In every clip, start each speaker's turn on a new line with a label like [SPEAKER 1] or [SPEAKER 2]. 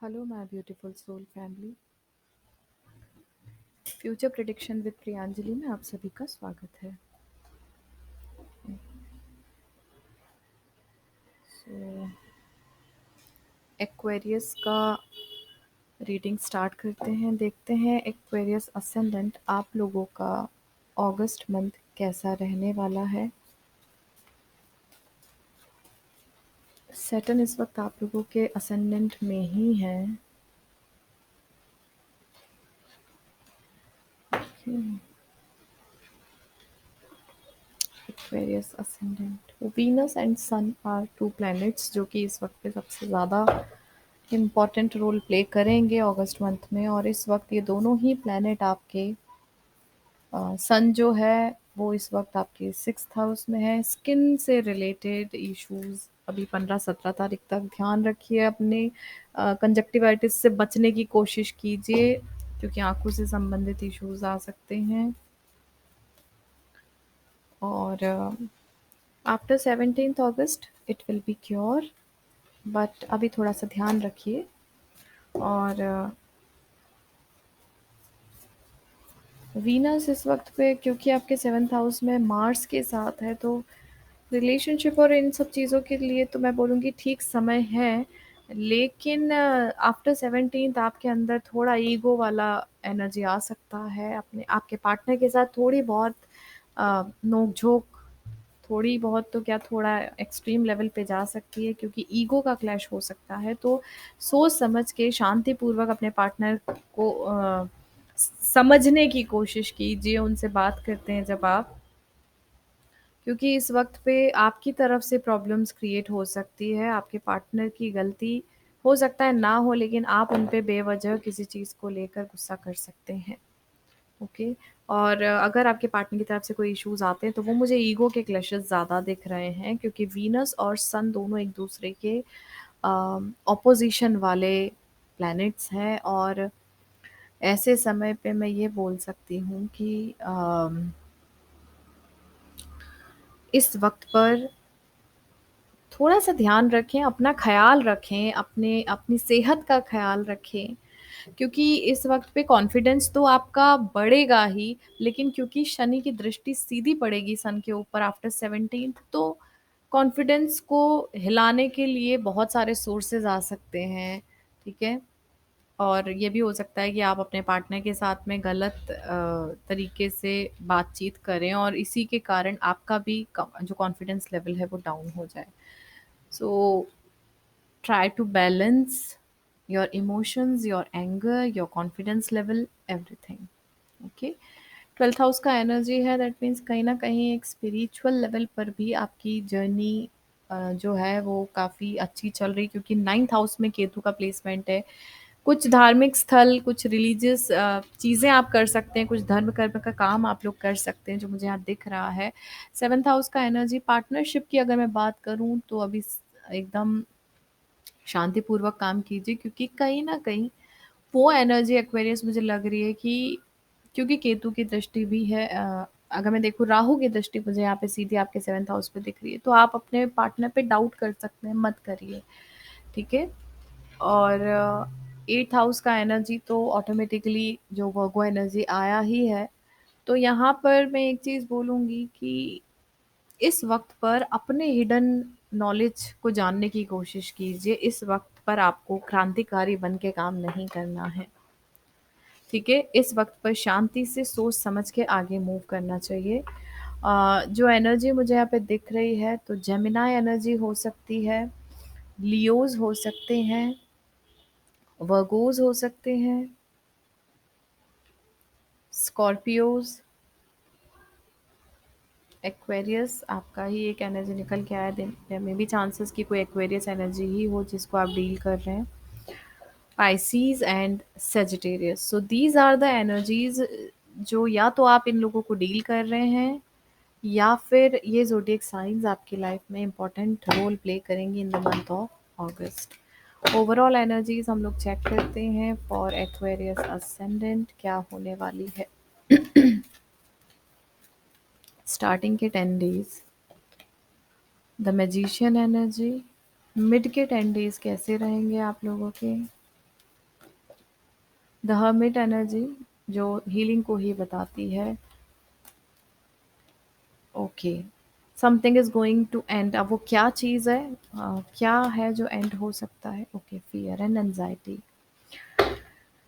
[SPEAKER 1] Hello my beautiful soul family. Future prediction with Priyanjali में आप सभी का स्वागत है। सो एक्वेरियस का रीडिंग स्टार्ट करते हैं। देखते हैं एक्वेरियस असेंडेंट आप लोगों का अगस्त मंथ कैसा रहने वाला है। सैटर्न इस वक्त आप लोगों के असेंडेंट में ही है। Aquarius ascendant, Venus and Sun are two planets जो कि इस वक्त पे सबसे ज़्यादा इम्पॉर्टेंट रोल प्ले करेंगे अगस्त मंथ में। और इस वक्त ये दोनों ही प्लैनेट आपके सन जो है वो इस वक्त आपके 6th हाउस में है। स्किन से रिलेटेड इश्यूज अभी 15-17 तारीख तक ध्यान रखिए। अपने कंजक्टिवाइटिस से बचने की कोशिश कीजिए क्योंकि आंखों से संबंधित इश्यूज आ सकते हैं। और after 17th August it will be cure, but अभी थोड़ा सा ध्यान रखिए। और वीनस इस वक्त पे क्योंकि आपके 7th हाउस में मार्स के साथ है तो रिलेशनशिप और इन सब चीज़ों के लिए तो मैं बोलूँगी ठीक समय है। लेकिन आफ्टर 17th आपके अंदर थोड़ा ईगो वाला एनर्जी आ सकता है। अपने आपके पार्टनर के साथ थोड़ी बहुत नोक-झोंक, थोड़ी बहुत तो क्या थोड़ा एक्सट्रीम लेवल पे जा सकती है क्योंकि ईगो का क्लैश हो सकता है। तो सोच समझ के शांतिपूर्वक अपने पार्टनर को समझने की कोशिश कीजिए उनसे बात करते हैं जब आप, क्योंकि इस वक्त पे आपकी तरफ से प्रॉब्लम्स क्रिएट हो सकती है। आपके पार्टनर की गलती हो सकता है ना हो, लेकिन आप उन पे बेवजह किसी चीज़ को लेकर गुस्सा कर सकते हैं। ओके। और अगर आपके पार्टनर की तरफ से कोई इश्यूज आते हैं तो वो मुझे ईगो के क्लैशेस ज़्यादा दिख रहे हैं क्योंकि वीनस और सन दोनों एक दूसरे के ऑपोजिशन वाले प्लैनेट्स हैं। और ऐसे समय पे मैं ये बोल सकती हूँ कि इस वक्त पर थोड़ा सा ध्यान रखें, अपना ख्याल रखें, अपने अपनी सेहत का ख्याल रखें क्योंकि इस वक्त पे कॉन्फिडेंस तो आपका बढ़ेगा ही, लेकिन क्योंकि शनि की दृष्टि सीधी पड़ेगी सन के ऊपर आफ्टर 17th तो कॉन्फिडेंस को हिलाने के लिए बहुत सारे सोर्सेज आ सकते हैं। ठीक है। और ये भी हो सकता है कि आप अपने पार्टनर के साथ में गलत तरीके से बातचीत करें और इसी के कारण आपका भी जो कॉन्फिडेंस लेवल है वो डाउन हो जाए। सो try to balance your emotions, your anger, your confidence level, everything. Okay. 12th house का एनर्जी है, दैट मीन्स कहीं ना कहीं एक स्पिरिचुअल लेवल पर भी आपकी जर्नी जो है वो काफ़ी अच्छी चल रही क्योंकि 9th हाउस में केतु का प्लेसमेंट है। कुछ धार्मिक स्थल, कुछ रिलीजियस चीज़ें आप कर सकते हैं, कुछ धर्म कर्म का काम आप लोग कर सकते हैं जो मुझे यहाँ दिख रहा है। 7th हाउस का एनर्जी पार्टनरशिप की अगर मैं बात करूँ तो अभी एकदम शांतिपूर्वक काम कीजिए क्योंकि कहीं न कहीं वो एनर्जी एक्वेरियस मुझे लग रही है कि क्योंकि केतु की दृष्टि भी है, अगर मैं देखूँ राहु की दृष्टि मुझे यहाँ पे सीधी आपके 7th हाउस पे दिख रही है, तो आप अपने पार्टनर पे डाउट कर सकते हैं, मत करिए। ठीक है? और 8th हाउस का एनर्जी तो ऑटोमेटिकली जो वर्गो एनर्जी आया ही है। तो यहाँ पर मैं एक चीज़ बोलूँगी कि इस वक़्त पर अपने हिडन नॉलेज को जानने की कोशिश कीजिए। इस वक़्त पर आपको क्रांतिकारी बन के काम नहीं करना है। ठीक है? इस वक़्त पर शांति से सोच समझ के आगे मूव करना चाहिए। जो एनर्जी मुझे यहाँ पे दिख रही है तो जेमिनी एनर्जी हो सकती है, लियोज़ हो सकते हैं, वर्गोज़ हो सकते हैं, स्कॉर्पियोज़, एक्वेरियस आपका ही एक एनर्जी निकल के आया। देयर मे बी चांसेस कि कोई एक्वेरियस एनर्जी ही हो जिसको आप डील कर रहे हैं। Pisces and Sagittarius, so these are the energies जो या तो आप इन लोगों को डील कर रहे हैं या फिर ये ज़ोडिएक साइंस आपकी लाइफ में इम्पोर्टेंट रोल प्ले करेंगी in the month of August. Overall energies हम लोग चेक करते हैं फॉर एक्वेरियस असेंडेंट क्या होने वाली है स्टार्टिंग के 10 days. The magician energy, mid के 10 डेज कैसे रहेंगे आप लोगों के। द हर्मिट एनर्जी जो हीलिंग को ही बताती है। Okay, something is going to end. अब वो क्या चीज़ है, क्या है जो एंड हो सकता है? Okay, fear and anxiety.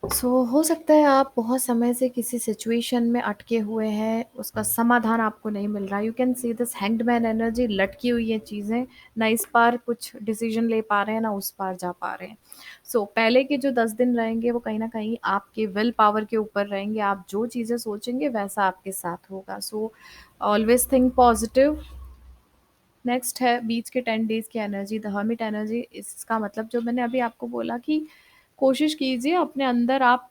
[SPEAKER 1] हो सकता है आप बहुत समय से किसी सिचुएशन में अटके हुए हैं, उसका समाधान आपको नहीं मिल रहा है। You can see this hanged man energy, लटकी हुई है चीज़ें, ना इस पार कुछ डिसीजन ले पा रहे हैं, ना उस पार जा पा रहे हैं। पहले के जो 10 दिन रहेंगे वो कहीं ना कहीं आपके विल पावर के ऊपर रहेंगे। आप जो चीज़ें सोचेंगे वैसा आपके साथ होगा। Always think positive. नेक्स्ट है बीच के 10 डेज की एनर्जी, द हर्मिट एनर्जी। इसका मतलब जो मैंने अभी आपको बोला कि कोशिश कीजिए अपने अंदर आप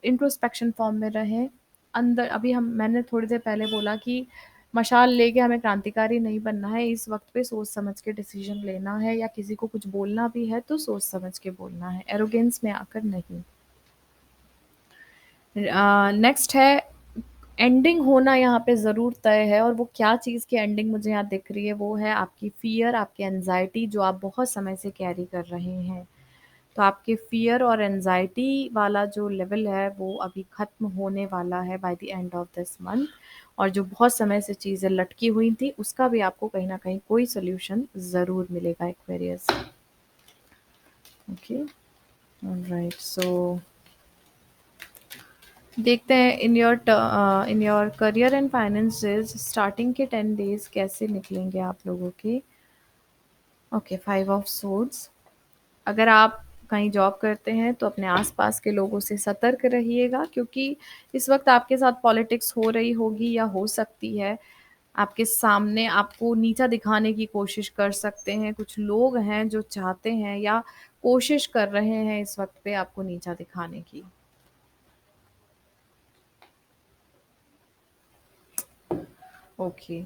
[SPEAKER 1] इंट्रोस्पेक्शन फॉर्म में रहें। अंदर अभी हम मैंने थोड़ी देर पहले बोला कि मशाल लेके हमें क्रांतिकारी नहीं बनना है। इस वक्त पे सोच समझ के डिसीजन लेना है, या किसी को कुछ बोलना भी है तो सोच समझ के बोलना है, एरोगेंस में आकर नहीं। नेक्स्ट है एंडिंग होना यहाँ पे ज़रूर तय है, और वो क्या चीज़ की एंडिंग मुझे यहाँ दिख रही है, वो है आपकी फ़ियर, आपकी एंजाइटी जो आप बहुत समय से कैरी कर रहे हैं। तो आपके फ़ियर और एंजाइटी वाला जो लेवल है वो अभी ख़त्म होने वाला है by the end of this month. और जो बहुत समय से चीज़ें लटकी हुई थी उसका भी आपको कहीं ना कहीं कोई सोल्यूशन ज़रूर मिलेगा, एक्वेरियस। Okay, alright. देखते हैं in your career and finances starting के 10 डेज कैसे निकलेंगे आप लोगों के। Okay, 5 of swords. अगर आप कहीं जॉब करते हैं तो अपने आसपास के लोगों से सतर्क रहिएगा, क्योंकि इस वक्त आपके साथ पॉलिटिक्स हो रही होगी या हो सकती है। आपके सामने आपको नीचा दिखाने की कोशिश कर सकते हैं। कुछ लोग हैं जो चाहते हैं या कोशिश कर रहे हैं इस वक्त पे आपको नीचा दिखाने की। ओके,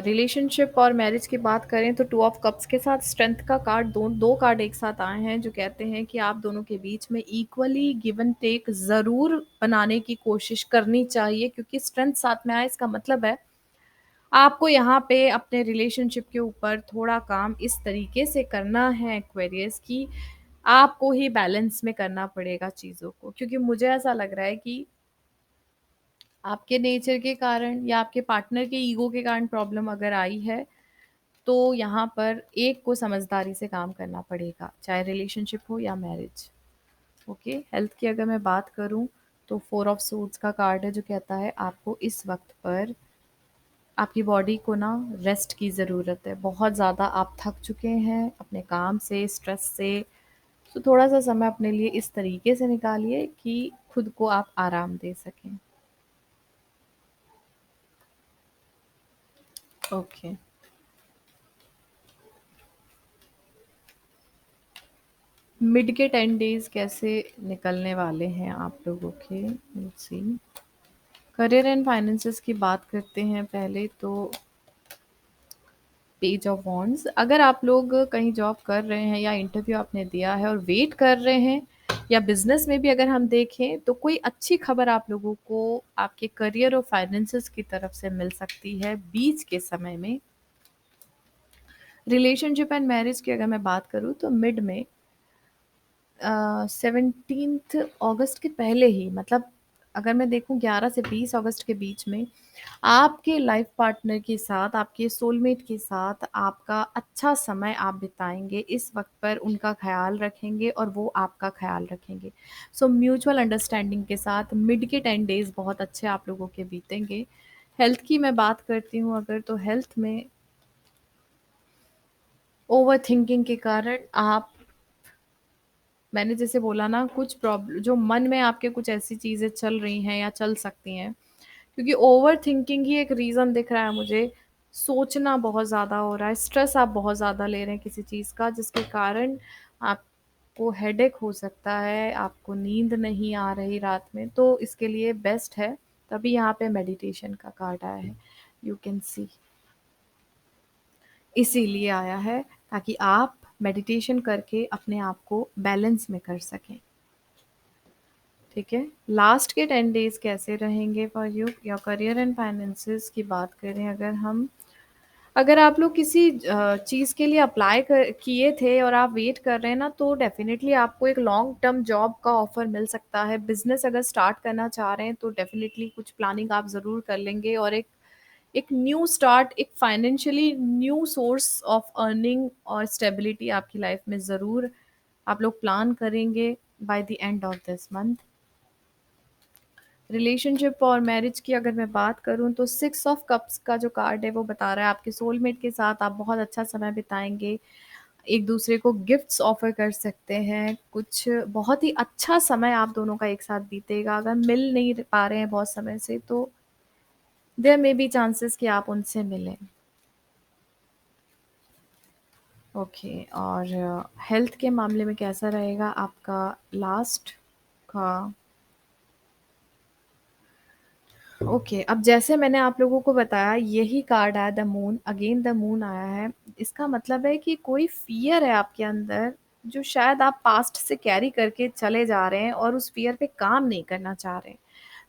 [SPEAKER 1] रिलेशनशिप और मैरिज की बात करें तो 2 ऑफ कप्स के साथ स्ट्रेंथ का कार्ड, दो कार्ड एक साथ आए हैं जो कहते हैं कि आप दोनों के बीच में इक्वली गिव एंड टेक ज़रूर बनाने की कोशिश करनी चाहिए, क्योंकि स्ट्रेंथ साथ में आए इसका मतलब है आपको यहाँ पे अपने रिलेशनशिप के ऊपर थोड़ा काम इस तरीके से करना है एक्वेरियस, कि आपको ही बैलेंस में करना पड़ेगा चीज़ों को। क्योंकि मुझे ऐसा लग रहा है कि आपके नेचर के कारण या आपके पार्टनर के ईगो के कारण प्रॉब्लम अगर आई है, तो यहाँ पर एक को समझदारी से काम करना पड़ेगा, चाहे रिलेशनशिप हो या मैरिज। ओके, हेल्थ की अगर मैं बात करूँ तो 4 ऑफ सूट्स का कार्ड है जो कहता है आपको इस वक्त पर आपकी बॉडी को ना रेस्ट की ज़रूरत है। बहुत ज़्यादा आप थक चुके हैं अपने काम से, स्ट्रेस से। तो थोड़ा सा समय अपने लिए इस तरीके से निकालिए कि खुद को आप आराम दे सकें। ओके, मिड के 10 डेज कैसे निकलने वाले हैं आप लोगों के, let's see. Career and finances की बात करते हैं पहले तो पेज ऑफ वॉन्ड्स। अगर आप लोग कहीं जॉब कर रहे हैं या इंटरव्यू आपने दिया है और वेट कर रहे हैं, या बिजनेस में भी अगर हम देखें तो कोई अच्छी खबर आप लोगों को आपके करियर और फाइनेंसेस की तरफ से मिल सकती है बीच के समय में। रिलेशनशिप एंड मैरिज की अगर मैं बात करूँ तो मिड में 17 अगस्त के पहले ही, मतलब अगर मैं देखूं 11 से 20 अगस्त के बीच में आपके लाइफ पार्टनर के साथ, आपके सोलमेट के साथ आपका अच्छा समय आप बिताएंगे। इस वक्त पर उनका ख्याल रखेंगे और वो आपका ख्याल रखेंगे। म्यूचुअल अंडरस्टैंडिंग के साथ मिड के 10 डेज बहुत अच्छे आप लोगों के बीतेंगे। हेल्थ की मैं बात करती हूँ अगर, तो हेल्थ में ओवर थिंकिंग के कारण आप, मैंने जैसे बोला ना, कुछ प्रॉब्लम जो मन में आपके कुछ ऐसी चीज़ें चल रही हैं या चल सकती हैं, क्योंकि ओवर थिंकिंग ही एक रीज़न दिख रहा है मुझे। सोचना बहुत ज़्यादा हो रहा है, स्ट्रेस आप बहुत ज़्यादा ले रहे हैं किसी चीज़ का, जिसके कारण आपको हेडेक हो सकता है, आपको नींद नहीं आ रही रात में। तो इसके लिए बेस्ट है, तभी यहाँ पे मेडिटेशन का कार्ड आया है, यू कैन सी। इसीलिए आया है ताकि आप मेडिटेशन करके अपने आप को बैलेंस में कर सकें। ठीक है, लास्ट के 10 डेज कैसे रहेंगे फॉर यू, या करियर एंड फाइनेंसेस की बात करें अगर हम, अगर आप लोग किसी चीज़ के लिए अप्लाई कर किए थे और आप वेट कर रहे हैं ना, तो डेफ़िनेटली आपको एक लॉन्ग टर्म जॉब का ऑफ़र मिल सकता है। बिज़नेस अगर स्टार्ट करना चाह रहे हैं, तो डेफ़िनेटली कुछ प्लानिंग आप ज़रूर कर लेंगे और एक एक न्यू स्टार्ट, एक financially new source of earning और स्टेबिलिटी आपकी लाइफ़ में ज़रूर आप लोग प्लान करेंगे by the end of this month. Relationship और मैरिज की अगर मैं बात करूँ तो 6 ऑफ कप्स का जो कार्ड है वो बता रहा है आपके सोलमेट के साथ आप बहुत अच्छा समय बिताएँगे। एक दूसरे को गिफ्ट्स ऑफ़र कर सकते हैं, कुछ बहुत ही अच्छा समय आप दोनों का एक साथ बीतेगा। अगर मिल नहीं पा रहे हैं बहुत समय से तो देयर मे बी चांसेस कि आप उनसे मिलें। ओके और हेल्थ के मामले में कैसा रहेगा आपका लास्ट का? ओके, अब जैसे मैंने आप लोगों को बताया यही कार्ड आया the moon, again the moon आया है। इसका मतलब है कि कोई फ़ियर है आपके अंदर जो शायद आप पास्ट से कैरी करके चले जा रहे हैं और उस फ़ियर पे काम नहीं करना चाह रहे हैं।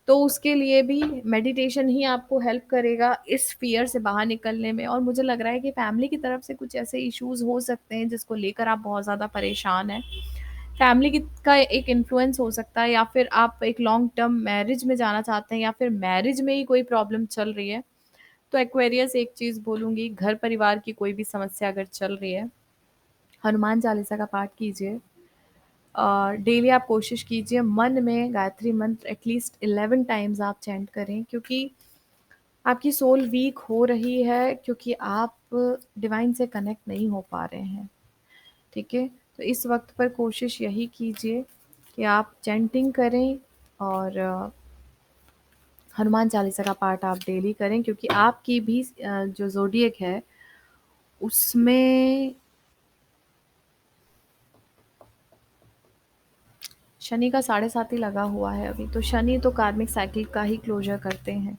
[SPEAKER 1] तो उसके लिए भी मेडिटेशन ही आपको हेल्प करेगा इस फ़ियर से बाहर निकलने में और मुझे लग रहा है कि फैमिली की तरफ से कुछ ऐसे इश्यूज़ हो सकते हैं जिसको लेकर आप बहुत ज़्यादा परेशान हैं। फैमिली की का एक इन्फ्लुएंस हो सकता है या फिर आप एक लॉन्ग टर्म मैरिज में जाना चाहते हैं या फिर मैरिज में ही कोई प्रॉब्लम चल रही है। तो एक्वेरियस एक चीज़ बोलूँगी, घर परिवार की कोई भी समस्या अगर चल रही है, हनुमान चालीसा का पाठ कीजिए। डेली आप कोशिश कीजिए मन में गायत्री मंत्र एटलीस्ट 11 टाइम्स आप चैंट करें क्योंकि आपकी सोल वीक हो रही है क्योंकि आप डिवाइन से कनेक्ट नहीं हो पा रहे हैं। ठीक है? तो इस वक़्त पर कोशिश यही कीजिए कि आप चैंटिंग करें और हनुमान चालीसा का पाठ आप डेली करें क्योंकि आपकी भी जो ज़ोडिएक है उसमें शनि का 7.5 ही लगा हुआ है अभी, तो शनि तो कार्मिक साइकिल का ही क्लोज़र करते हैं।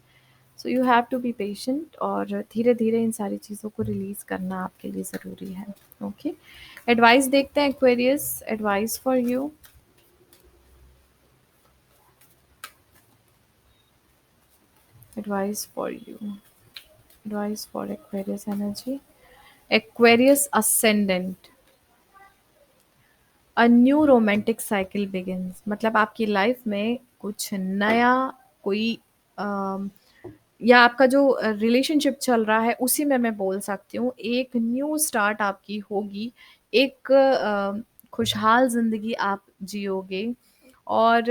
[SPEAKER 1] So you have to be patient और धीरे-धीरे इन सारी चीज़ों को रिलीज़ करना आपके लिए ज़रूरी है। ओके? एडवाइस देखते हैं Aquarius, advice for you. Advice for you, advice for Aquarius energy. Aquarius ascendant, a new romantic cycle begins मतलब आपकी लाइफ में कुछ नया कोई अम, या आपका जो रिलेशनशिप चल रहा है उसी में मैं बोल सकती हूँ एक न्यू स्टार्ट आपकी होगी, एक खुशहाल ज़िंदगी आप जियोगे और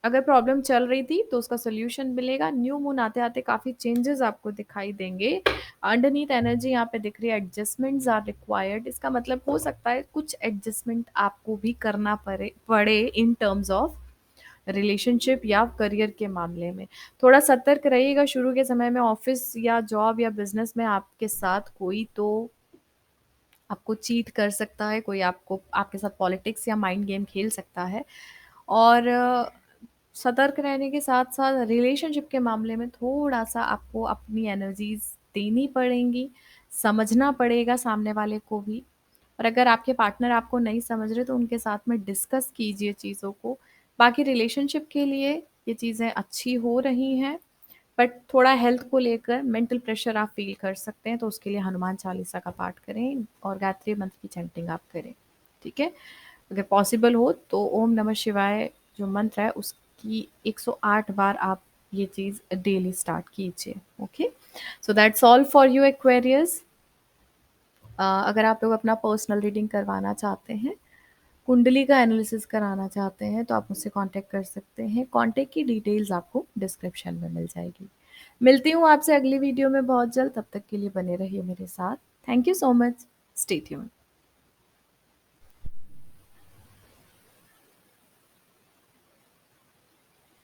[SPEAKER 1] अगर प्रॉब्लम चल रही थी तो उसका सॉल्यूशन मिलेगा। न्यू मून आते-आते काफ़ी चेंजेस आपको दिखाई देंगे। अंडरनीथ एनर्जी यहाँ पे दिख रही है एडजस्टमेंट्स आर रिक्वायर्ड इसका मतलब हो सकता है कुछ एडजस्टमेंट आपको भी करना पड़े इन टर्म्स ऑफ रिलेशनशिप या करियर के मामले में। थोड़ा सतर्क रहिएगा शुरू के समय में ऑफ़िस या जॉब या बिज़नेस में आपके साथ कोई तो आपको चीट कर सकता है, कोई आपको आपके साथ पॉलिटिक्स या माइंड गेम खेल सकता है और सतर्क रहने के साथ-साथ रिलेशनशिप के मामले में थोड़ा-सा आपको अपनी एनर्जीज़ देनी पड़ेंगी, समझना पड़ेगा सामने वाले को भी और अगर आपके पार्टनर आपको नहीं समझ रहे तो उनके साथ में डिस्कस कीजिए चीज़ों को। बाकी रिलेशनशिप के लिए ये चीज़ें अच्छी हो रही हैं, बट थोड़ा हेल्थ को लेकर मेंटल प्रेशर आप फ़ील कर सकते हैं, तो उसके लिए हनुमान चालीसा का पाठ करें और गायत्री मंत्र की चैंटिंग आप करें, ठीक है? अगर पॉसिबल हो तो ओम नमः शिवाय जो मंत्र है उसकी 108 बार आप ये चीज़ डेली स्टार्ट कीजिए, okay? So that's all for you Aquarius. अगर आप लोग अपना पर्सनल रीडिंग करवाना चाहते हैं, कुंडली का एनालिसिस कराना चाहते हैं, तो आप मुझसे कॉन्टैक्ट कर सकते हैं। कॉन्टैक्ट की डिटेल्स आपको डिस्क्रिप्शन में मिल जाएगी। मिलती हूँ आपसे अगली वीडियो में बहुत जल्द, तब तक के लिए बने रहिए मेरे साथ। Thank you so much. Stay tuned.